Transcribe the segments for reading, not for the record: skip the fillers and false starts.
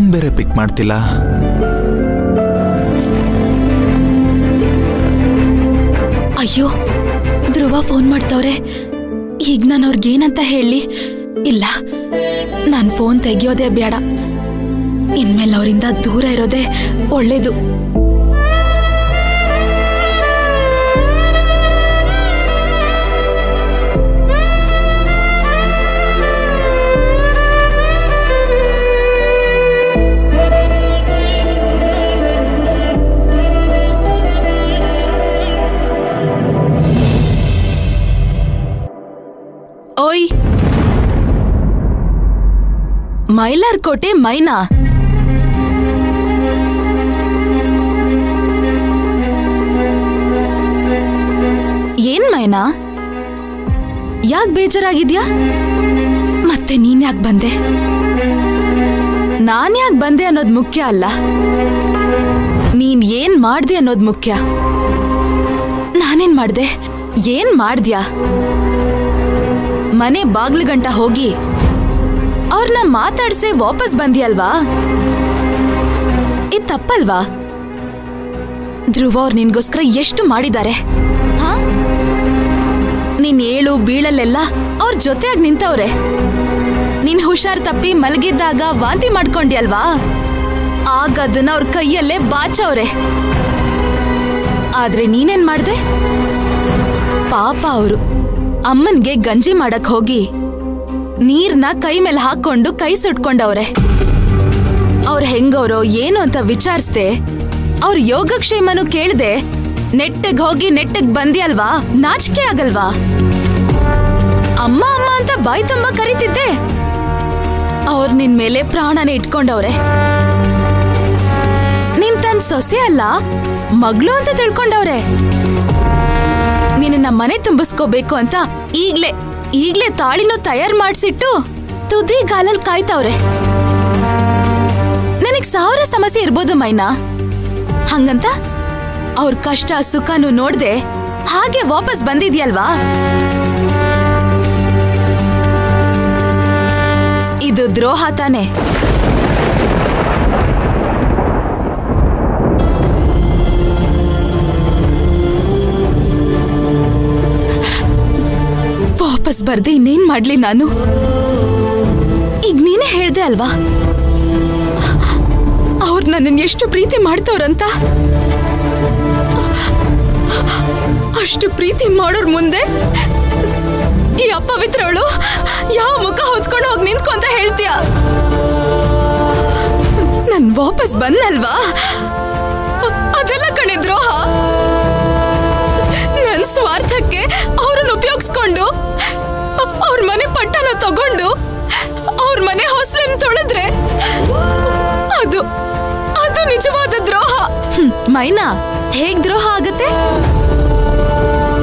Phone ಬೇರೆ ಪಿಕ್ ಮಾಡ್ತಿಲ್ಲ. ಅಯ್ಯೋ, ಧ್ರುವ ಫೋನ್ ಮಾಡ್ತವ್ರೆ. ಈಗ ನಾನು ಅವ್ರಿಗೇನಂತ ಹೇಳಿ? ಇಲ್ಲ, ನಾನು ಫೋನ್ ತೆಗಿಯೋದೇ ಬೇಡ. ಇನ್ಮೇಲೆ ಅವರಿಂದ ದೂರ ಇರೋದೇ ಒಳ್ಳೇದು. ಓಯ್, ಮೈಲಾರ್ಕೋಟೆ ಮೈನಾ, ಏನ್ ಮೈನಾ, ಯಾಕೆ ಬೇಜಾರಾಗಿದ್ಯಾ? ಮತ್ತೆ ನೀನ್ ಯಾಕೆ ಬಂದೆ? ನಾನ್ ಯಾಕೆ ಬಂದೆ ಅನ್ನೋದು ಮುಖ್ಯ ಅಲ್ಲ, ನೀನ್ ಏನ್ ಮಾಡ್ದೆ ಅನ್ನೋದು ಮುಖ್ಯ. ನಾನೇನ್ ಮಾಡ್ದೆ? ಏನ್ ಮಾಡ್ದ್ಯಾ? ಮನೆ ಬಾಗ್ಲು ಗಂಟ ಹೋಗಿ ಅವ್ರನ್ನ ಮಾತಾಡ್ಸೆ ವಾಪಸ್ ಬಂದಿಯಲ್ವಾ? ಇದು ತಪ್ಪಲ್ವಾ? ಧ್ರುವ ಅವ್ರು ನಿನ್ಗೋಸ್ಕರ ಎಷ್ಟು ಮಾಡಿದ್ದಾರೆ. ಹಾ, ನೀನ್ ಏಳು ಬೀಳಲ್ಲೆಲ್ಲ ಅವ್ರ ಜೊತೆಯಾಗಿ ನಿಂತವ್ರೆ. ನೀನ್ ಹುಷಾರ್ ತಪ್ಪಿ ಮಲಗಿದ್ದಾಗ ವಾಂತಿ ಮಾಡ್ಕೊಂಡ್ಯಲ್ವಾ? ಆಗ ಅದನ್ನ ಅವ್ರ ಕೈಯಲ್ಲೇ ಬಾಚವ್ರೆ. ಆದ್ರೆ ನೀನೇನ್ ಮಾಡ್ದೆ? ಪಾಪ ಅವರು ಅಮ್ಮನ್ಗೆ ಗಂಜಿ ಮಾಡಕ್ ಹೋಗಿ ನೀರ್ನ ಕೈ ಮೇಲೆ ಹಾಕೊಂಡು ಕೈ ಸುಟ್ಕೊಂಡವ್ರೆ. ಅವ್ರ ಹೆಂಗವ್ರೋ ಏನು ಅಂತ ವಿಚಾರಿಸ್ದೆ, ಅವ್ರ ಯೋಗಕ್ಷೇಮನು ಕೇಳ್ದೆ ನೆಟ್ಟಗ್ ಹೋಗಿ ನೆಟ್ಟಗ್ ಬಂದಿಯಲ್ವಾ? ನಾಚಿಕೆ ಆಗಲ್ವಾ? ಅಮ್ಮ ಅಮ್ಮ ಅಂತ ಬಾಯಿ ತುಂಬ ಕರೀತಿದ್ದೆ, ಅವ್ರ ನಿನ್ ಮೇಲೆ ಪ್ರಾಣನೇ ಇಟ್ಕೊಂಡವ್ರೆ. ನಿನ್ ತನ್ ಸೊಸೆ ಅಲ್ಲ, ಮಗಳು ಅಂತ ತಿಳ್ಕೊಂಡವ್ರೆ. ನಿನ್ನ ಮನೆ ತುಂಬಿಸ್ಕೋಬೇಕು ಅಂತ ಈಗ್ಲೇ ತಾಳಿನೂ ತಯಾರು ಮಾಡ್ಸಿಟ್ಟು ತುದಿ ಗಾಲಲ್ಲಿ ಕಾಯ್ತವ್ರೆ. ನನಗ್ 1000 ಸಮಸ್ಯೆ ಇರ್ಬೋದು ಮೈನಾ, ಹಂಗಂತ ಅವ್ರ ಕಷ್ಟ ಸುಖನೂ ನೋಡ್ದೆ ಹಾಗೆ ವಾಪಸ್ ಬಂದಿದ್ಯಲ್ವಾ? ಇದು ದ್ರೋಹ ತಾನೆ? ವಾಪಸ್ ಬರ್ದೆ ಇನ್ನೇನ್ ಮಾಡ್ಲಿ ನಾನು? ಈಗ ನೀನೇ ಹೇಳ್ದೆ ಅಲ್ವಾ ಅವ್ರು ನನ್ನನ್ನು ಎಷ್ಟು ಪ್ರೀತಿ ಮಾಡ್ತವ್ರಂತ. ಅಷ್ಟು ಪ್ರೀತಿ ಮಾಡೋರ್ ಮುಂದೆ ಈ ಅಪವಿತ್ರವಳು ಯಾವ ಮುಖ ಹೊತ್ಕೊಂಡು ಹೋಗಿ ನಿಂತ್ಕೊಂತ ಹೇಳ್ತೀಯ? ನನ್ ವಾಪಸ್ ಬಂದಲ್ವಾ, ಅದೆಲ್ಲ ಕಣೆ ದ್ರೋಹ. ನನ್ ಸ್ವಾರ್ಥಕ್ಕೆ ಅವ್ರನ್ನ ಉಪಯೋಗಿಸ್ಕೊಂಡು ಅವ್ರ ಮನೆ ಪಟ್ಟನ ತಗೊಂಡು ಅವ್ರ ಮನೆ ಹೊಸಲನ್ನು ತೊಳೆದ್ರೆ ಅದು ನಿಜವಾದ ದ್ರೋಹ. ಮೈನಾ, ಹೇಗ್ ದ್ರೋಹ ಆಗತ್ತೆ?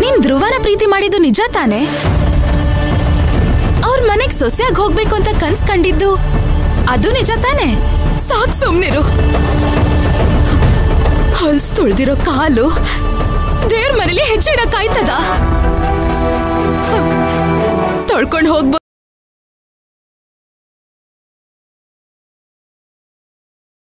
ನೀನ್ ಧ್ರುವನ ಪ್ರೀತಿ ಮಾಡಿದ್ದು ನಿಜ ತಾನೆ? ಅವ್ರ ಮನೆಗ್ ಸೊಸೆಯಾಗಿ ಹೋಗ್ಬೇಕು ಅಂತ ಕನ್ಸ್ ಕಂಡಿದ್ದು ಅದು ನಿಜ ತಾನೆ? ಸಾಕ್ ಸುಮ್ನಿರು. ಹೊಲ್ಸ್ ತುಳ್ದಿರೋ ಕಾಲು ದೇವ್ರ ಮನೇಲಿ ಹೆಚ್ಚಿಡಕ್ಕಾಯ್ತದ? ತೊಳ್ಕೊಂಡು ಹೋಗ್ಬೋದು.